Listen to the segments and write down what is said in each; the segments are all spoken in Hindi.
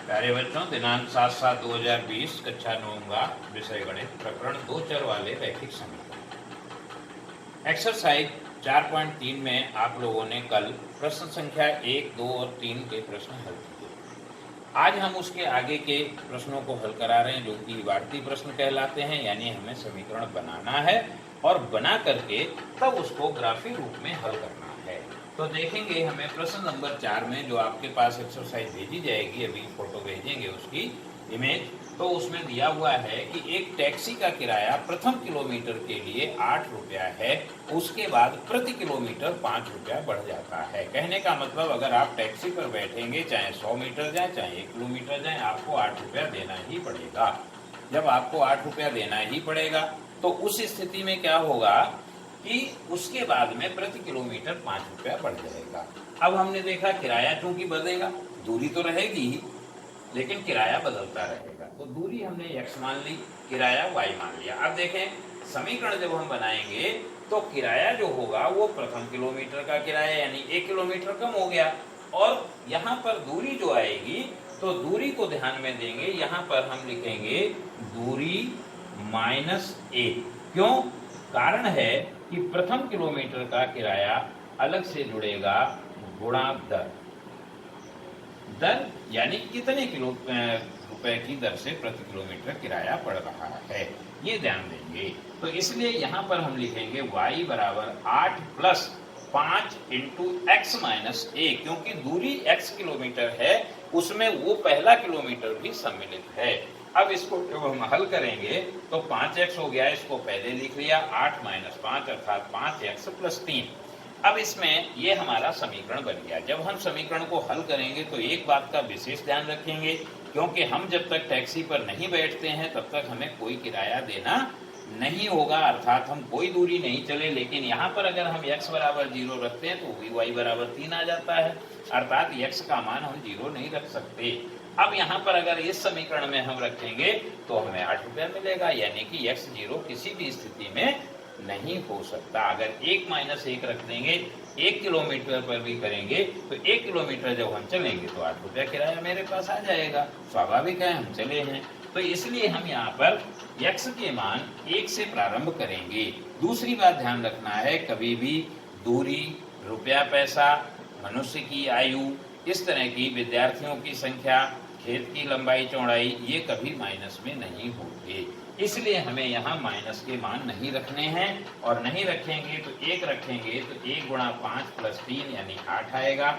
प्यारे बच्चों, दिनांक 7/7/2020 कक्षा 9 का विषय गणित प्रकरण 2 चर वाले रैखिक समीकरण। एक्सरसाइज 4.3 में आप लोगों ने कल प्रश्न संख्या 1, 2 और 3 के प्रश्न हल किए। आज हम उसके आगे के प्रश्नों को हल करा रहे हैं, जो कि इबारती प्रश्न कहलाते हैं, यानी हमें समीकरण बनाना है और बना करके तब उसको ग्राफी रूप में हल करना है। तो देखेंगे हमें प्रश्न नंबर 4 में जो आपके पास एक्सरसाइज भेजी जाएगी, अभी फोटो भेजेंगे उसकी इमेज, तो उसमें दिया हुआ है कि एक टैक्सी का किराया प्रथम किलोमीटर के लिए 8 रुपया है, उसके बाद प्रति किलोमीटर 5 रुपया बढ़ जाता है। कहने का मतलब अगर आप टैक्सी पर बैठेंगे, चाहे 100 मीटर जाए चाहे 1 किलोमीटर जाए, आपको 8 रुपया देना ही पड़ेगा। जब आपको 8 रुपया देना ही पड़ेगा तो उस स्थिति में क्या होगा कि उसके बाद में प्रति किलोमीटर 5 रुपया बढ़ जाएगा। अब हमने देखा किराया चूंकि बढ़ेगा, दूरी तो रहेगी ही, लेकिन किराया बदलता रहेगा। तो दूरी हमने x मान ली, किराया y मान लिया। अब देखें समीकरण जब हम बनाएंगे तो किराया जो होगा वो प्रथम किलोमीटर का किराया यानी 1 किलोमीटर कम हो गया, और यहाँ पर दूरी जो आएगी तो दूरी को ध्यान में देंगे, यहाँ पर हम लिखेंगे दूरी -a। क्यों? कारण है कि प्रथम किलोमीटर का किराया अलग से जुड़ेगा गुणा दर। दर यानी कितने रुपए की दर से प्रति किलोमीटर किराया पड़ रहा है, ये ध्यान देंगे। तो इसलिए यहाँ पर हम लिखेंगे y बराबर 8 plus 5 into x minus a, क्योंकि दूरी x किलोमीटर है, उसमें वो पहला किलोमीटर भी सम्मिलित है। अब इसको जब हम हल करेंगे तो 5x हो गया, इसको पहले लिख लिया, 8 माइनस 5 अर्थात 5x प्लस 3। अब इसमें ये हमारा समीकरण बन गया। जब हम समीकरण को हल करेंगे तो एक बात का विशेष ध्यान रखेंगे, क्योंकि हम जब तक टैक्सी पर नहीं बैठते हैं तब तक हमें कोई किराया देना नहीं होगा, अर्थात हम कोई दूरी नहीं चले। लेकिन यहाँ पर अगर हम x बराबर 0 रखते हैं तो y बराबर 3 आ जाता है, अर्थात x का मान हम 0 नहीं रख सकते। अब यहाँ पर अगर इस समीकरण में हम रखेंगे तो हमें 8 रुपया मिलेगा, यानी कि x 0 किसी भी स्थिति में नहीं हो सकता। अगर 1 - 1 रख देंगे, 1 किलोमीटर पर भी करेंगे तो 1 किलोमीटर जब हम चलेंगे तो 8 रुपया किराया मेरे पास आ जाएगा। स्वाभाविक है, हम चले हैं, तो इसलिए हम यहाँ पर x के मान 1 से प्रारंभ करेंगे। दूसरी बात ध्यान रखना है, कभी भी दूरी, रुपया पैसा, मनुष्य की आयु, इस तरह की विद्यार्थियों की संख्या, खेत की लंबाई चौड़ाई, ये कभी माइनस में नहीं होंगे। इसलिए हमें यहाँ माइनस के मान नहीं रखने हैं, और नहीं रखेंगे तो 1 रखेंगे तो 1 गुणा 5 प्लस 3 यानी 8 आएगा।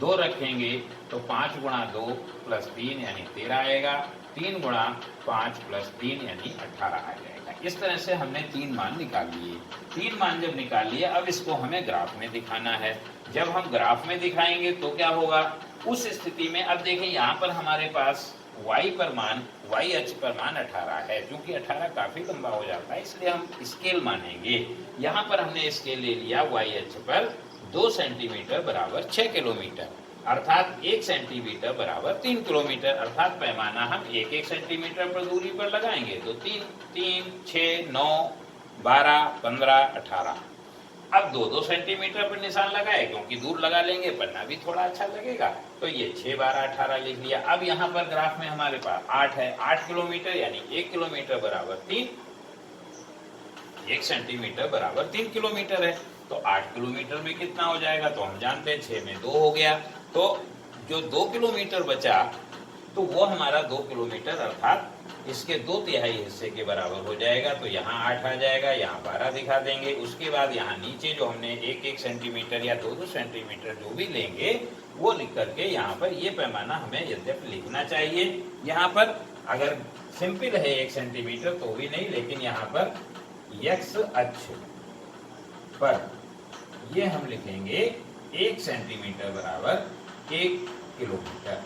2 रखेंगे तो 5 गुणा 2 प्लस 3 यानी 13 आएगा। 3 गुणा 5 प्लस 3 यानी 18 आ जाएगा। इस तरह से हमने 3 मान निकाल लिए। 3 मान जब निकाल लिए, अब इसको हमें ग्राफ में दिखाना है। जब हम ग्राफ में दिखाएंगे तो क्या होगा, उस स्थिति में अब देखें यहाँ पर हमारे पास y पर मान, y अक्ष पर मान 18 है। क्योंकि 18 काफी लंबा हो जाता है, इसलिए हम स्केल मानेंगे। यहाँ पर हमने स्केल ले लिया y अक्ष पर 2 सेंटीमीटर बराबर 6 किलोमीटर, अर्थात 1 सेंटीमीटर बराबर 3 किलोमीटर, अर्थात पैमाना हम 1-1 सेंटीमीटर पर दूरी पर लगाएंगे तो 3, 3, 6, 9, 12, 15, 18। अब 2-2 सेंटीमीटर पर निशान लगाए, क्योंकि दूर लगा लेंगे पन्ना भी थोड़ा अच्छा लगेगा, तो ये 6, 12, 18 लिख लिया। अब यहाँ पर ग्राफ में हमारे पास 8 है, 8 किलोमीटर यानी 1 किलोमीटर बराबर 3, 1 सेंटीमीटर बराबर 3 किलोमीटर है, तो 8 किलोमीटर में कितना हो जाएगा, तो हम जानते हैं 6 में 2 हो गया, तो जो 2 किलोमीटर बचा तो वो हमारा 2 किलोमीटर अर्थात इसके 2/3 हिस्से के बराबर हो जाएगा। तो यहाँ 8 आ जाएगा, यहाँ 12 दिखा देंगे। उसके बाद यहाँ नीचे जो हमने 1-1 सेंटीमीटर या 2-2 सेंटीमीटर जो भी लेंगे वो लिख करके यहाँ पर ये पैमाना हमें यद्यपि लिखना चाहिए। यहाँ पर अगर सिंपल है 1 सेंटीमीटर तो भी नहीं, लेकिन यहाँ पर x अक्ष पर ये हम लिखेंगे 1 सेंटीमीटर बराबर 1 किलोमीटर।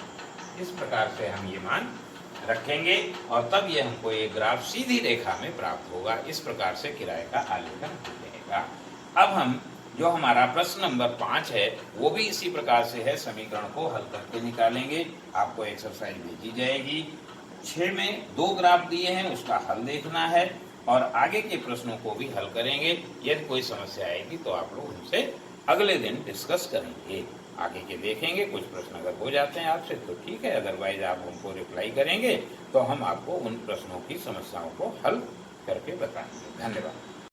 इस प्रकार से हम ये मान रखेंगे और तब ये हमको एक ग्राफ सीधी रेखा में प्राप्त होगा। इस प्रकार से किराए का आलेखन हो जाएगा। अब हम जो हमारा प्रश्न नंबर 5 है वो भी इसी प्रकार से है, समीकरण को हल करके निकालेंगे। आपको एक्सरसाइज भेजी जाएगी। 6 में 2 ग्राफ दिए हैं, उसका हल देखना है और आगे के प्रश्नों को भी हल करेंगे। यदि कोई समस्या आएगी तो आप लोग उनसे अगले दिन डिस्कस करेंगे। आगे के देखेंगे। कुछ प्रश्न अगर हो जाते हैं आपसे तो ठीक है, अदरवाइज आप हमको रिप्लाई करेंगे तो हम आपको उन प्रश्नों की समस्याओं को हल करके बताएंगे। धन्यवाद।